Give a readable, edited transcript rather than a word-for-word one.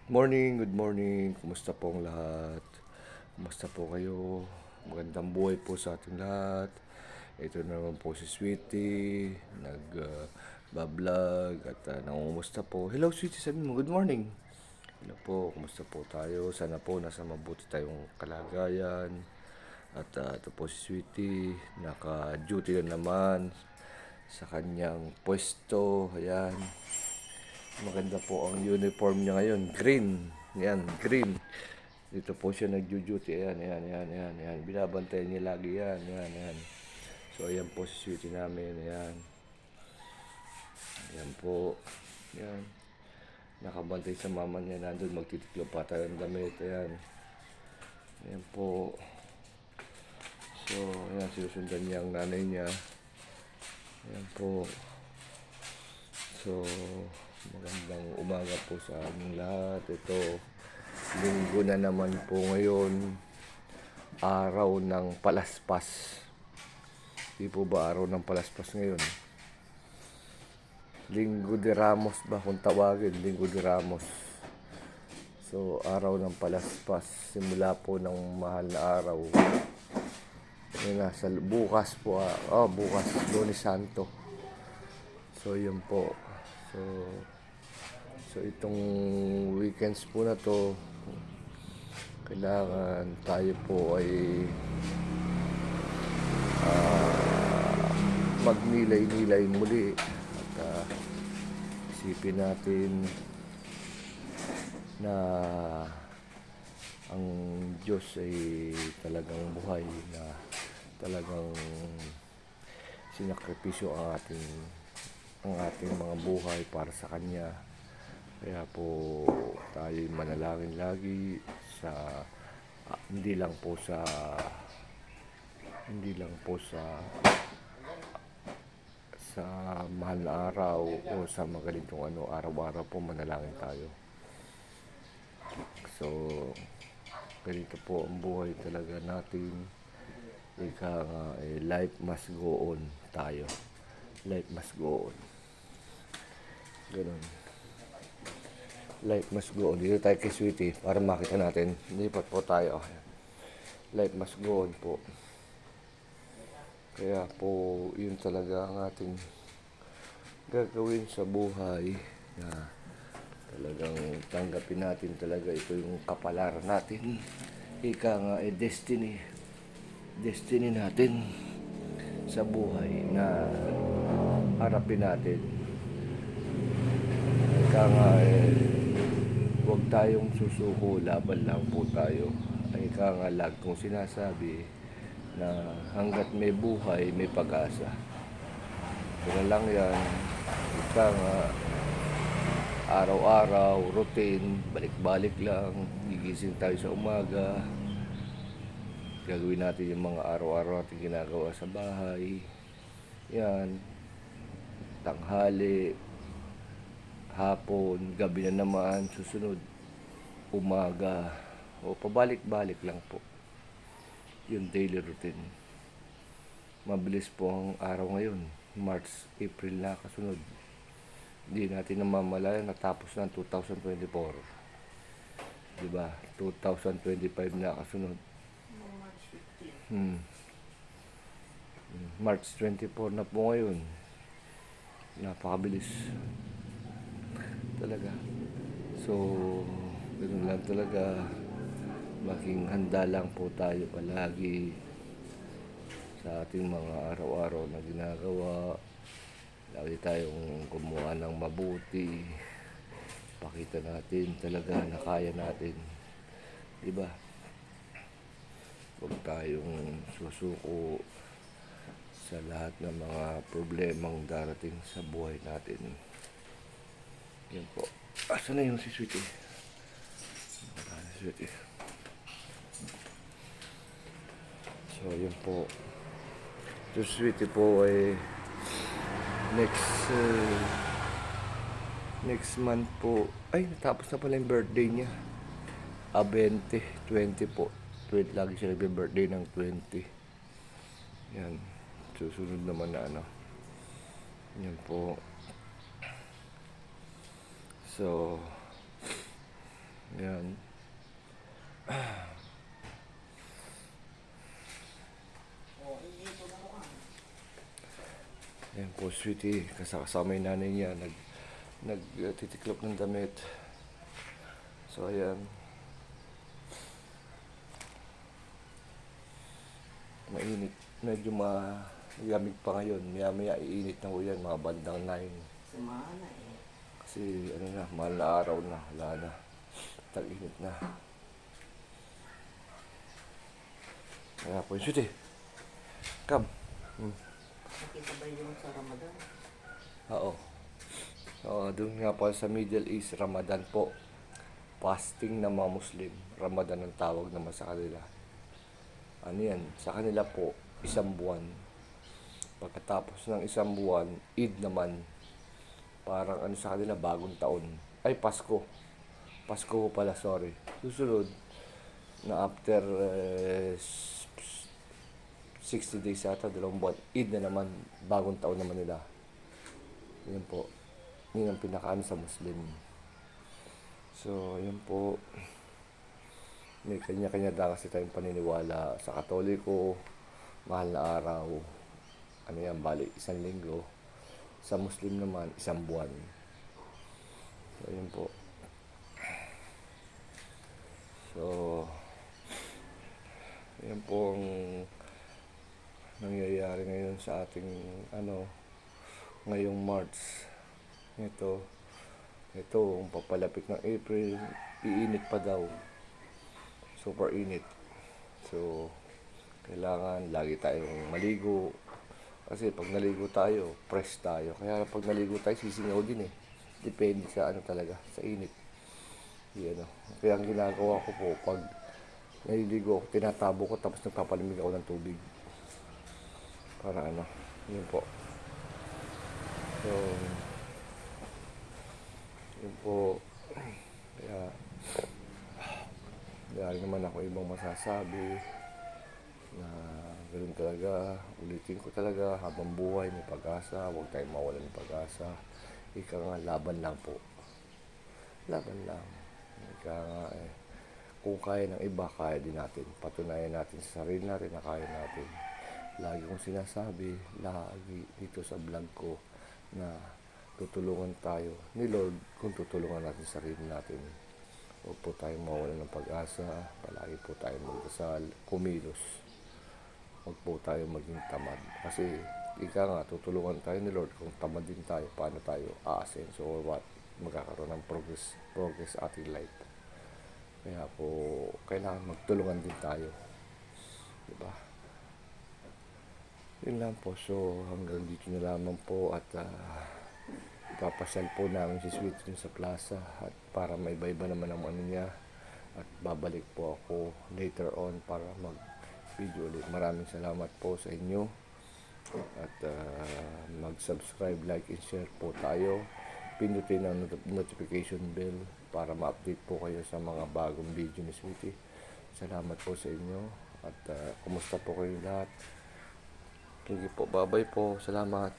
Good morning. Kumusta po ang lahat? Kumusta po kayo? Magandang buhay po sa ating lahat. Ito naman po si Sweetie, nag-vlog at nangungumusta po. Hello Sweetie, sabi mo, good morning. Hello po, kumusta po tayo? Sana po nasa mabuti tayong kalagayan. At ito po si Sweetie, naka-duty na naman sa kanyang pwesto. Ayan. Maganda po ang uniform niya ngayon. Green. Yan, green. Dito po siya nag-duty. Ayan. Binabantayan niya lagi yan. So, ayan po si Sweetie namin. Ayan. Ayan po. Ayan. Nakabantay sa mama niya. Nandun magtitiklo pa tayo ng damit. Ayan. Ayan po. So, ayan. Sinusundan niya ang nanay niya. Ayan po. So, magandang umaga po sa aming lahat. Ito, linggo na naman po ngayon. Araw ng palaspas. Di po ba araw ng palaspas ngayon? Linggo de Ramos ba kung tawagin? Linggo de Ramos. So, araw ng palaspas. Simula po ng mahal na araw. Yun na, bukas po. Bukas, Lunes Santo. So, yun po. So itong weekends po na to, kailangan tayo po ay magnilay-nilay muli at isipin natin na ang Diyos ay talagang buhay, na talagang sinakripisyo ang ating mga buhay para sa Kanya. Kaya po tayo manalangin lagi sa hindi lang po sa mahal na araw o sa magalintong araw-araw po manalangin tayo. So ganito po ang buhay talaga natin. Ika nga, life must go on tayo. Life must go on. Ganun. Life must go on. Dito tayo kay Sweetie para makita natin. Lipat po tayo. Life must go on po. Kaya po, yun talaga ang ating gagawin sa buhay, na talagang tanggapin natin talaga ito yung kapalaran natin. Ika nga, destiny. Destiny natin sa buhay na harapin natin. Ika nga, huwag tayong susuko, laban lang po tayo. Ay ika nga, lag kong sinasabi na hanggat may buhay, may pag-asa. Kaya lang yan, ika nga, araw-araw, routine, balik-balik lang, gigising tayo sa umaga, gagawin natin yung mga araw-araw natin ginagawa sa bahay. Yan, tanghali, hapon, gabi na naman, susunod, umaga, o pabalik-balik lang po. Yung daily routine. Mabilis po ang araw ngayon. March, April na kasunod. Hindi natin namamalayan natapos ng 2024. Diba? 2025 na kasunod. March 24 na po ngayon. Napakabilis. Talaga. So, ganoon lang talaga. Maging handa lang po tayo palagi sa ating mga araw-araw na ginagawa. Lagi tayong gumawa ng mabuti. Pakita natin talaga na kaya natin. Diba? Huwag tayong susuko sa lahat ng mga problemang darating sa buhay natin. Yan po. Asan na yung si Sweetie? Sweetie. So, yun po. So, Sweetie po ay next month po. Ay, natapos na pala yung birthday niya. 20 po. 20, lagi siya nagbe-birthday ng 20. Yan. Susunod naman na Yan po. So, Ayan. Ayan po, sweetie. Kasama yung nanay niya. Nagtitiklop ng damit. So, ayan. Mainit. Medyo malamig pa ngayon. Maya-maya iinit na po yan. Mga bandang 9. Sumana eh. Kasi ano na, mahal na araw na. Wala na. Tag-init na. Kaya po yung sweetie. Come. Nakita ba yung sa Ramadan? Oo. So, doon nga po sa Middle East, Ramadan po. Fasting ng mga Muslim. Ramadan ang tawag naman sa kanila. Ano yan? Sa kanila po, isang buwan. Pagkatapos ng isang buwan, Eid naman. Parang ano sa kanila, bagong taon. Ay, Pasko. Pasko po pala, sorry. Susunod, na after 60 days ata, 2 buwan, Eid na naman, bagong taon naman nila. Yun po. Yun ang pinakaano sa Muslim. So, yun po. May kanya-kanya na kasi tayong paniniwala. Sa Katoliko, mahal na araw. Ano yan, bali, 1 linggo. Sa Muslim naman, 1 buwan. So, yun po. So, yan po ang nangyayari ngayon sa ating ngayong March. Ito, ang papalapit ng April, iinit pa daw. Super init. So, kailangan lagi tayong maligo. Kasi pag naligo tayo, fresh tayo. Kaya pag naligo tayo, sisingaw din eh. Depende sa talaga, sa init. Yan, kaya ang ginagawa ko po, pag naliligo ako, tinatabo ko, tapos nagpapalamig ako ng tubig. Para yun po. So, yun po. Kaya, dahil naman ako ibang masasabi na ganoon talaga, ulitin ko talaga, habang buhay may pag-asa, huwag tayong mawalan ng pag-asa. Ika nga, laban lang po. Laban lang. Ika nga kung kaya ng iba, kaya din natin. Patunayan natin sa sarili natin na kaya natin. Lagi kong sinasabi, lagi dito sa vlog ko, na tutulungan tayo ni Lord kung tutulungan natin sa sarili natin. Huwag po tayong mawalan ng pag-asa. Palagi po tayong magdasal, kumilos. Huwag po tayong maging tamad. Kasi ika nga, tutulungan tayo ni Lord. Kung tamad din tayo, paano tayo aasenso or what? Magkakaroon ng progress sa ating life. Kaya po, kailangan magtulungan din tayo. Diba? Yun lang po. So, hanggang dito na lamang po. At ipapasyal po namin si Sweet sa plaza. At para maiba-iba naman ang niya. At babalik po ako later on para mag-video ulit. Maraming salamat po sa inyo. At mag-subscribe, like, and share po tayo. Pindutin ang notification bell para ma-update po kayo sa mga bagong video ni Sweetie. Salamat po sa inyo. At kumusta po kayo lahat? Sige po, bye-bye po. Salamat.